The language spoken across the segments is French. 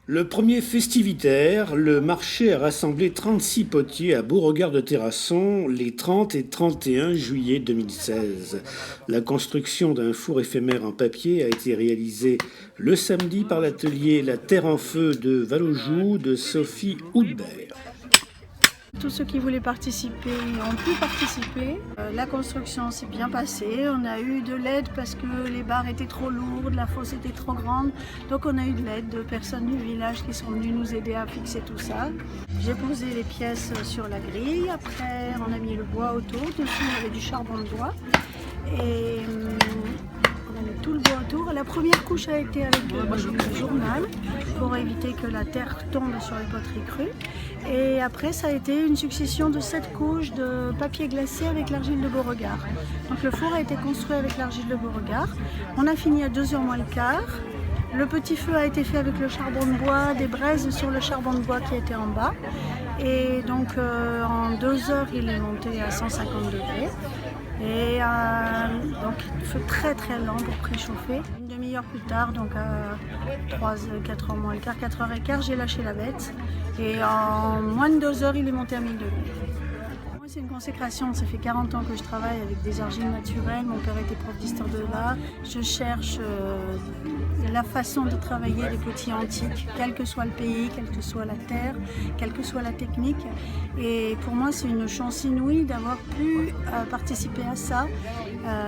Le premier festivitaire, le marché a rassemblé 36 potiers à Beauregard de Terrasson les 30 et 31 juillet 2016. La construction d'un four éphémère en papier a été réalisée le samedi par l'atelier La Terre en Feu de Vallaujoux de Sophie Houdbert. Tous ceux qui voulaient participer ont pu participer. La construction s'est bien passée. On a eu de l'aide parce que les barres étaient trop lourdes, la fosse était trop grande. Donc on a eu de l'aide de personnes du village qui sont venues nous aider à fixer tout ça. J'ai posé les pièces sur la grille. Après, on a mis le bois autour. Dessus, il y avait du charbon de bois. Et on a mis tout le bois autour. La première couche a été avec du journal pour éviter que la terre tombe sur les poteries crues. Et après, ça a été une succession de 7 couches de papier glacé avec l'argile de Beauregard. Donc le four a été construit avec l'argile de Beauregard. On a fini à 2h moins le quart. Le petit feu a été fait avec le charbon de bois, des braises sur le charbon de bois qui était en bas. Et donc en 2 heures, il est monté à 150 degrés. Et donc feu très très lent pour préchauffer. Une demi-heure plus tard, donc à 4h moins le quart, 4h15, j'ai lâché la bête. Et en moins de 2 heures, il est monté à 1000 degrés. Moi, c'est une consécration. Ça fait 40 ans que je travaille avec des argiles naturelles. Mon père était prof d'histoire de l'art. Je cherche la façon de travailler les petits antiques, quel que soit le pays, quelle que soit la terre, quelle que soit la technique. Et pour moi, c'est une chance inouïe d'avoir pu participer à ça.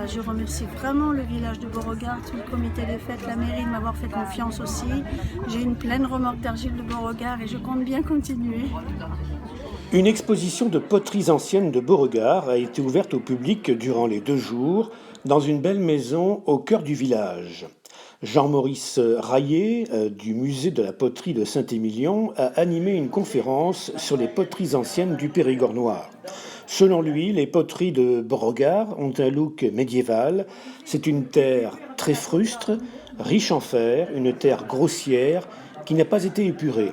Je remercie vraiment le village de Beauregard, tout le comité des fêtes, la mairie de m'avoir fait confiance aussi. J'ai une pleine remorque d'argile de Beauregard et je compte bien continuer. Une exposition de poteries anciennes de Beauregard a été ouverte au public durant les 2 jours dans une belle maison au cœur du village. Jean-Maurice Raillet, du musée de la poterie de Saint-Émilion, a animé une conférence sur les poteries anciennes du Périgord noir. Selon lui, les poteries de Beauregard ont un look médiéval. C'est une terre très frustre, riche en fer, une terre grossière qui n'a pas été épurée.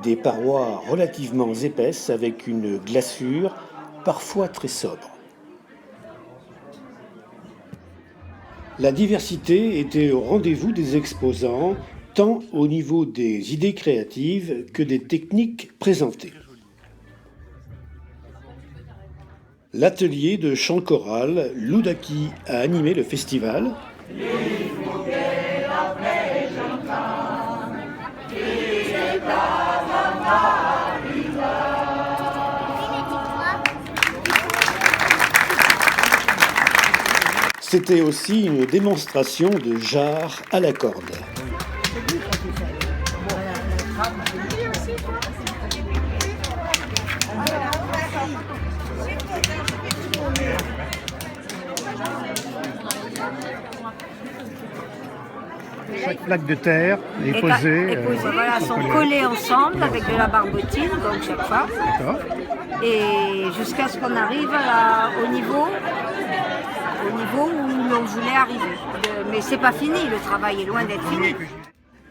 Des parois relativement épaisses avec une glaçure parfois très sobre. La diversité était au rendez-vous des exposants, tant au niveau des idées créatives que des techniques présentées. L'atelier de chant choral Loudaki a animé le festival. C'était aussi une démonstration de jarre à la corde. Chaque plaque de terre est posée. Voilà, sont collées ensemble avec de la barbotine, donc chaque fois. D'accord. Et jusqu'à ce qu'on arrive au niveau où l'on voulait arriver. Mais c'est pas fini, le travail est loin d'être fini.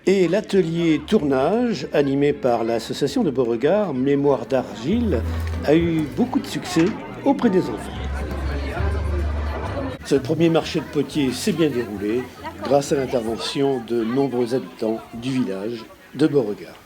Et l'atelier tournage, animé par l'association de Beauregard, Mémoire d'Argile, a eu beaucoup de succès auprès des enfants. Ce premier marché de potiers s'est bien déroulé grâce à l'intervention de nombreux habitants du village de Beauregard.